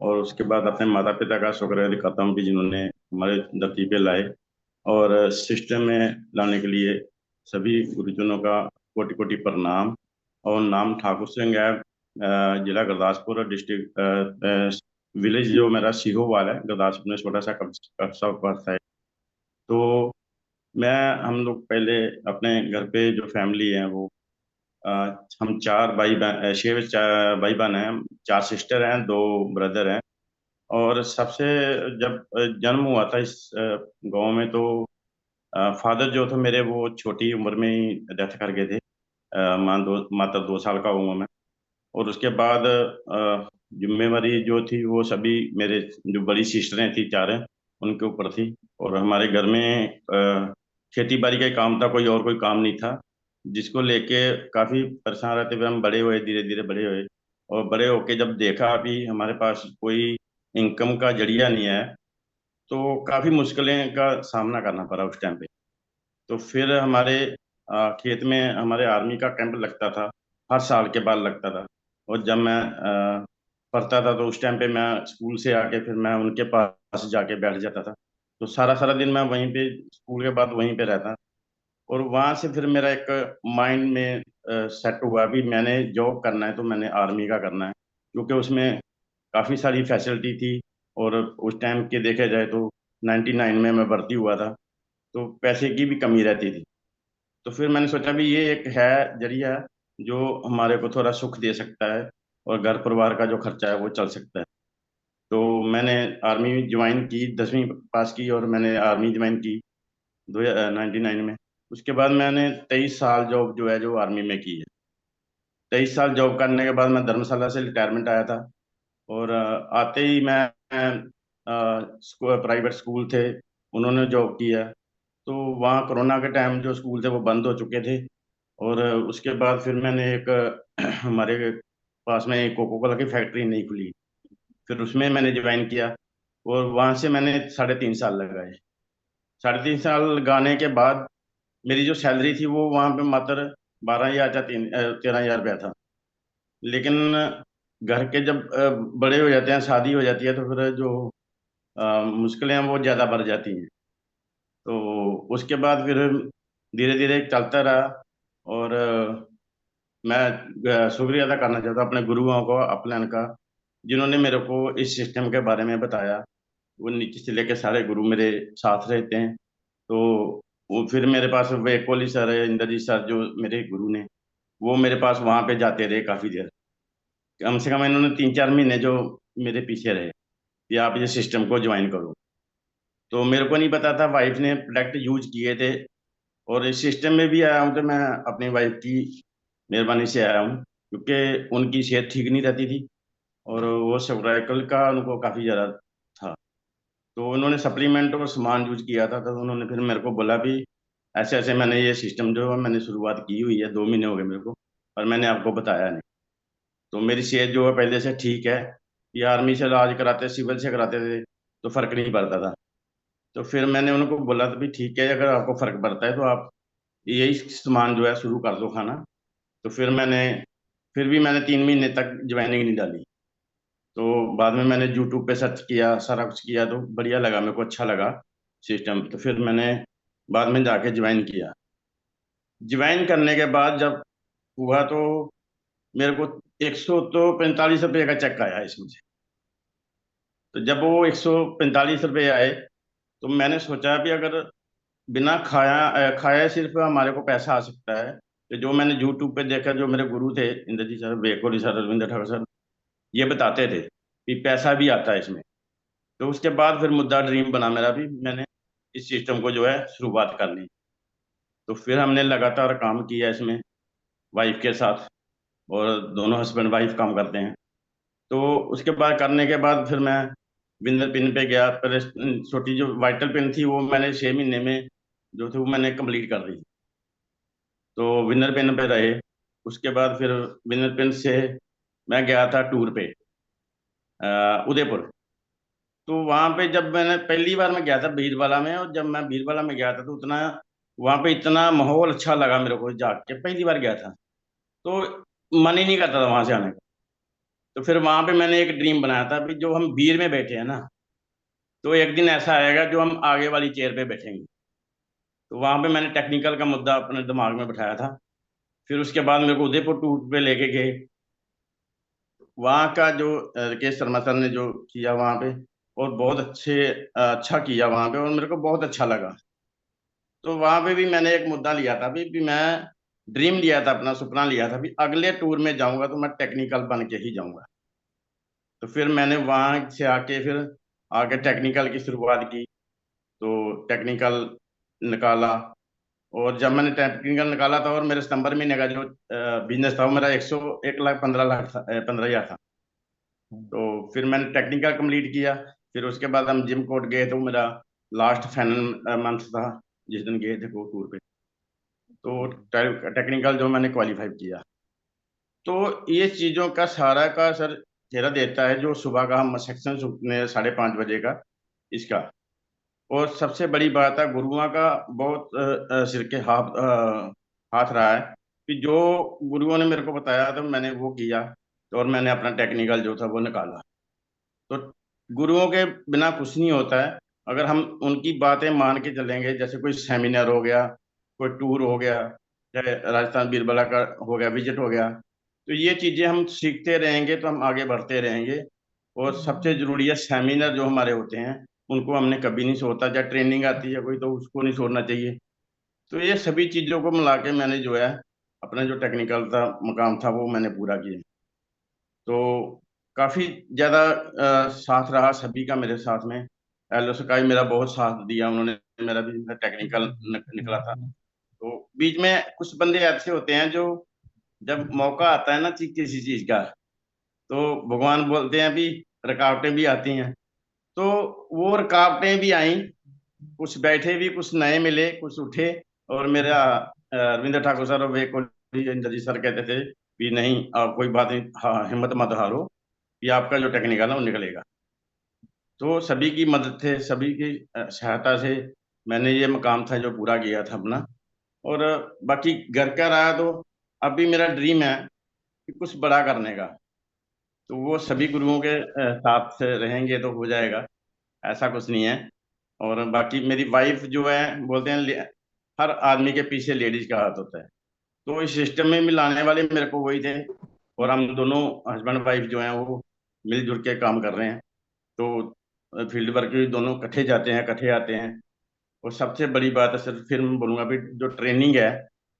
और उसके बाद अपने माता पिता का शुक्र अदा करता हूँ कि जिन्होंने हमारे धरती पे लाए। और सिस्टम में लाने के लिए सभी गुरुजनों का कोटि कोटि प्रणाम। और नाम ठाकुर सिंह है। जिला गुरदासपुर, डिस्ट्रिक्ट विलेज जो मेरा सीहोवाल है, गुरदासपुर में छोटा सा कस्बा पड़ता है। तो मैं हम लोग पहले अपने घर पे जो फैमिली है वो अ, हम चार भाई बहन, भाई बहन हैं। चार सिस्टर हैं, दो ब्रदर हैं। और सबसे जब जन्म हुआ था इस गांव में, तो फादर जो थे मेरे वो छोटी उम्र में ही डेथ कर गए थे। मात्र 2 साल का हुआ मैं। और उसके बाद जिम्मेवारी जो थी वो सभी मेरे जो बड़ी सिस्टरें थी चारें, उनके ऊपर थी। और हमारे घर में खेती बाड़ी का ही काम था, कोई काम नहीं था। जिसको लेके काफी परेशान रहते हुए हम बड़े हुए, धीरे धीरे बड़े हुए। और बड़े होके जब देखा अभी हमारे पास कोई इनकम का जरिया नहीं है, तो काफी मुश्किलें का सामना करना पड़ा उस टाइम पे। तो फिर हमारे खेत में हमारे आर्मी का कैंप लगता था, हर साल के बाद लगता था। और जब मैं पढ़ता था तो उस टाइम पे मैं स्कूल से आके फिर मैं उनके पास जाके बैठ जाता था। तो सारा सारा दिन मैं वहीं पे, स्कूल के बाद वहीं पे रहता। और वहां से फिर मेरा एक माइंड में सेट हुआ भी मैंने जॉब करना है तो मैंने आर्मी का करना है, क्योंकि उसमें काफ़ी सारी फैसिलिटी थी। और उस टाइम के देखे जाए तो 99 में मैं भर्ती हुआ था, तो पैसे की भी कमी रहती थी। तो फिर मैंने सोचा भी ये एक है जरिया जो हमारे को थोड़ा सुख दे सकता है, और घर परिवार का जो खर्चा है वो चल सकता है। तो मैंने आर्मी ज्वाइन की, 10वीं पास की और मैंने आर्मी ज्वाइन की 99 में। उसके बाद मैंने 23 साल जॉब जो है जो आर्मी में की है। 23 साल जॉब करने के बाद मैं धर्मशाला से रिटायरमेंट आया था। और आते ही मैं प्राइवेट स्कूल थे, उन्होंने जॉब किया। तो वहाँ कोरोना के टाइम जो स्कूल थे वो बंद हो चुके थे। और उसके बाद फिर मैंने एक हमारे पास में एक कोको कोला की फैक्ट्री नहीं खुली, फिर उसमें मैंने ज्वाइन किया। और वहाँ से मैंने 3.5 साल लगाए। 3.5 साल लगाने के बाद मेरी जो सैलरी थी वो वहाँ पे मात्र 12,000 या 13,000 रुपया था। लेकिन घर के जब बड़े हो जाते हैं, शादी हो जाती है, तो फिर जो मुश्किलें हैं वो ज़्यादा बढ़ जाती हैं। तो उसके बाद फिर धीरे धीरे चलता रहा। और मैं शुक्रिया अदा करना चाहता हूँ अपने गुरुओं को, अपने का, जिन्होंने मेरे को इस सिस्टम के बारे में बताया। वो नीचे से लेके सारे गुरु मेरे साथ रहते हैं। तो वो फिर मेरे पास वे कोहली सर है, इंद्रजीत सर, जो मेरे गुरु ने, वो मेरे पास वहाँ पे जाते रहे काफ़ी देर। कम से कम इन्होंने 3-4 महीने जो मेरे पीछे रहे कि आप ये सिस्टम को ज्वाइन करो। तो मेरे को नहीं पता था, वाइफ ने प्रोडक्ट यूज किए थे। और इस सिस्टम में भी आया हूँ तो मैं अपनी वाइफ की मेहरबानी से आया हूँ, क्योंकि उनकी सेहत ठीक नहीं रहती थी। और वो सर्वाइकल का उनको काफ़ी ज़्यादा था। तो उन्होंने सप्लीमेंट और सामान यूज किया था, तो उन्होंने फिर मेरे को बोला भी ऐसे ऐसे मैंने ये सिस्टम जो है मैंने शुरुआत की हुई है, 2 महीने हो गए मेरे को, और मैंने आपको बताया नहीं। तो मेरी सेहत जो है पहले से ठीक है। ये आर्मी से इलाज कराते, सिविल से कराते थे, तो फर्क नहीं पड़ता था। तो फिर मैंने उनको बोला था भी ठीक है, अगर आपको फर्क पड़ता है तो आप यही सामान जो है शुरू कर दो खाना। तो फिर भी मैंने 3 महीने तक ज्वाइनिंग नहीं डाली। तो बाद में मैंने यूट्यूब पे सर्च किया, सारा कुछ किया, तो बढ़िया लगा, मेरे को अच्छा लगा सिस्टम। तो फिर मैंने बाद में जाके ज्वाइन किया। ज्वाइन करने के बाद जब हुआ तो मेरे को 145 रुपये का चेक आया इसमें से। तो जब वो 145 रुपये आए, तो मैंने सोचा भी अगर बिना खाया सिर्फ हमारे को पैसा आ सकता है, तो जो मैंने यूट्यूब पे देखा, जो मेरे गुरु थे Indrajit sir, Vekoli sir, Ravindra Thakur sir, ये बताते थे कि पैसा भी आता है इसमें। तो उसके बाद फिर मुद्दा ड्रीम बना मेरा भी, मैंने इस सिस्टम को जो है शुरुआत कर ली। तो फिर हमने लगातार काम किया इसमें वाइफ के साथ। और दोनों हस्बैंड वाइफ काम करते हैं। तो उसके बाद करने के बाद फिर मैं विंदर पिन पे गया। पहले छोटी जो वाइटल पिन थी वो मैंने 6 महीने में जो थी वो मैंने कंप्लीट कर दी। तो विनर पिन पे रहे। उसके बाद फिर विनर पिन से मैं गया था टूर पे, उदयपुर। तो वहां पे जब मैंने पहली बार मैं गया था भीलवाला में, और जब मैं भीलवाला में गया था तो उतना वहां पे इतना माहौल अच्छा लगा मेरे को, जाके पहली बार गया था। तो मन ही नहीं करता था वहां से आने का। तो फिर वहां पे मैंने एक ड्रीम बनाया था, भी जो हम बीर में बैठे हैं ना, तो एक दिन ऐसा आएगा जो हम आगे वाली चेयर पे बैठेंगे। तो वहां पे मैंने टेक्निकल का मुद्दा अपने दिमाग में बैठाया था। फिर उसके बाद मेरे को उदयपुर टूर पे लेके गए। वहाँ का जो राकेश शर्मा सर ने जो किया वहाँ पे, और बहुत अच्छा किया वहाँ पे, और मेरे को बहुत अच्छा लगा। तो वहाँ पे भी मैंने एक मुद्दा लिया था, भी मैं ड्रीम लिया था, अपना सपना लिया था, भी अगले टूर में जाऊंगा तो मैं टेक्निकल बन के ही जाऊंगा। तो फिर मैंने वहाँ से आके फिर आके टेक्निकल की शुरुआत की। तो टेक्निकल निकाला, और जब मैंने टेक्निकल निकाला था, और मेरे सितंबर महीने का जो बिजनेस था वो मेरा 101 लाख 15 लाख था, 15 हजार था। तो फिर मैंने टेक्निकल कंप्लीट किया। फिर उसके बाद हम जिम कोड गए, तो मेरा लास्ट फाइनल मंथ था जिस दिन गए थे वो टूर पे। तो टेक्निकल जो मैंने क्वालिफाई किया। तो ये चीज़ों का सारा का सर चेहरा देता है, जो सुबह का हम सेक्शन सुनते हैं 5:30 बजे का, इसका। और सबसे बड़ी बात है, गुरुओं का बहुत सिर के हाथ रहा है, कि जो गुरुओं ने मेरे को बताया तो मैंने वो किया, और मैंने अपना टेक्निकल जो था वो निकाला। तो गुरुओं के बिना कुछ नहीं होता है। अगर हम उनकी बातें मान के चलेंगे, जैसे कोई सेमिनार हो गया, कोई टूर हो गया, चाहे राजस्थान बीरबला का हो गया, विजिट हो गया, तो ये चीजें हम सीखते रहेंगे तो हम आगे बढ़ते रहेंगे। और सबसे जरूरी है सेमिनार जो हमारे होते हैं, उनको हमने कभी नहीं छोड़ता। चाहे ट्रेनिंग आती है कोई, तो उसको नहीं छोड़ना चाहिए। तो ये सभी चीजों को मिला के मैंने जो है अपना जो टेक्निकल था मकाम था वो मैंने पूरा किया। तो काफी ज्यादा साथ रहा सभी का मेरे साथ में। एलओसी का भी मेरा बहुत साथ दिया उन्होंने। मेरा भी टेक्निकल निकला था। तो बीच में कुछ बंदे ऐसे होते हैं जो, जब मौका आता है ना किसी चीज का, तो भगवान बोलते हैं भी रुकावटें भी आती हैं। तो वो रुकावटें भी आई। कुछ बैठे भी, कुछ नए मिले, कुछ उठे। और मेरा रविंद्र ठाकुर सर और विवेक कोहली इंद्रजीत सर कहते थे कि नहीं, आप कोई बात नहीं, हाँ, हिम्मत मत हारो, कि आपका जो टेक्निकल है वो निकलेगा। तो सभी की मदद से, सभी की सहायता से मैंने ये मकाम था जो पूरा किया था अपना। और बाकी घर का रहा तो अभी मेरा ड्रीम है कि कुछ बड़ा करने का। तो वो सभी गुरुओं के साथ से रहेंगे तो हो जाएगा, ऐसा कुछ नहीं है। और बाकी मेरी वाइफ जो है, बोलते हैं हर आदमी के पीछे लेडीज का हाथ होता है। तो इस सिस्टम में मिलाने वाले मेरे को वही थे। और हम दोनों हस्बैंड वाइफ जो हैं वो मिलजुल के काम कर रहे हैं। तो फील्ड वर्क भी दोनों इकट्ठे जाते हैं, इकट्ठे आते हैं। और सबसे बड़ी बात है सर, फिर मैं बोलूंगा भी जो ट्रेनिंग है,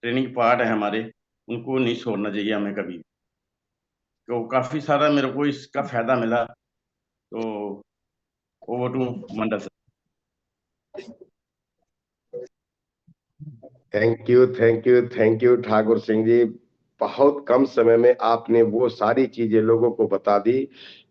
ट्रेनिंग पार्ट है हमारे, उनको नहीं छोड़ना चाहिए हमें कभी। तो काफी सारा मेरे को इसका फायदा मिला। तो over to Mandal sir. Thank you, thank you, thank you Thakur Singh ji. बहुत कम समय में आपने वो सारी चीजें लोगों को बता दी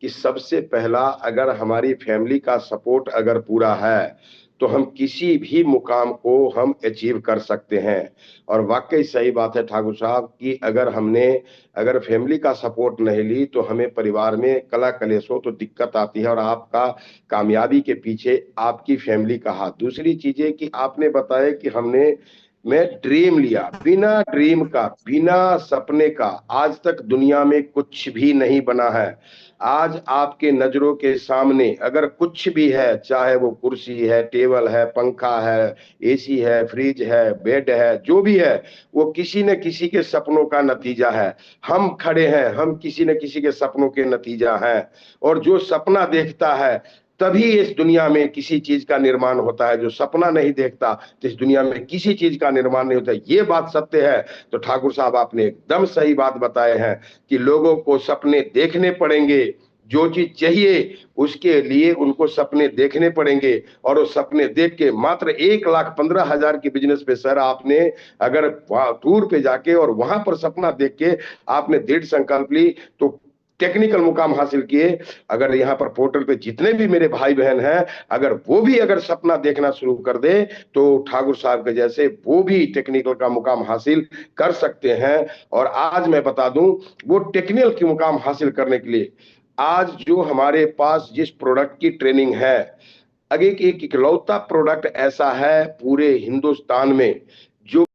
कि सबसे पहला, अगर हमारी फैमिली का सपोर्ट अगर पूरा है तो हम किसी भी मुकाम को हम अचीव कर सकते हैं। और वाकई सही बात है ठाकुर साहब कि अगर फैमिली का सपोर्ट नहीं ली तो हमें परिवार में कला कलेश हो तो दिक्कत आती है। और आपका कामयाबी के पीछे आपकी फैमिली का हाथ। दूसरी चीज है कि आपने बताया कि मैं ड्रीम लिया, बिना ड्रीम का, बिना सपने का आज तक दुनिया में कुछ भी नहीं बना है। आज आपके नजरों के सामने अगर कुछ भी है, चाहे वो कुर्सी है, टेबल है, पंखा है, एसी है, फ्रिज है, बेड है, जो भी है, वो किसी न किसी के सपनों का नतीजा है। हम खड़े हैं, हम किसी न किसी के सपनों के नतीजा हैं। और जो सपना देखता है तभी इस दुनिया में किसी चीज का निर्माण होता है। जो सपना नहीं देखता तो इस दुनिया में किसी चीज का निर्माण नहीं होता। ये बात सत्य है। तो ठाकुर साहब आपने एकदम सही बात बताए हैं कि लोगों को सपने देखने पड़ेंगे। जो चीज चाहिए उसके लिए उनको सपने देखने पड़ेंगे। और वो सपने देख के मात्र 1,15,000 की बिजनेस पे सर आपने अगर टूर पे जाके और वहां पर सपना देख के आपने दृढ़ संकल्प ली तो टेक्निकल मुकाम हासिल किए। अगर यहाँ पर पोर्टल पे जितने भी मेरे भाई बहन हैं, अगर वो भी अगर सपना देखना शुरू कर दे तो ठाकुर साहब के जैसे वो भी टेक्निकल का मुकाम हासिल कर सकते हैं। और आज मैं बता दूं, वो टेक्निकल की मुकाम हासिल करने के लिए आज जो हमारे पास जिस प्रोडक्ट की ट्रेनिंग है, अगे एक इकलौता प्रोडक्ट ऐसा है पूरे हिंदुस्तान में जो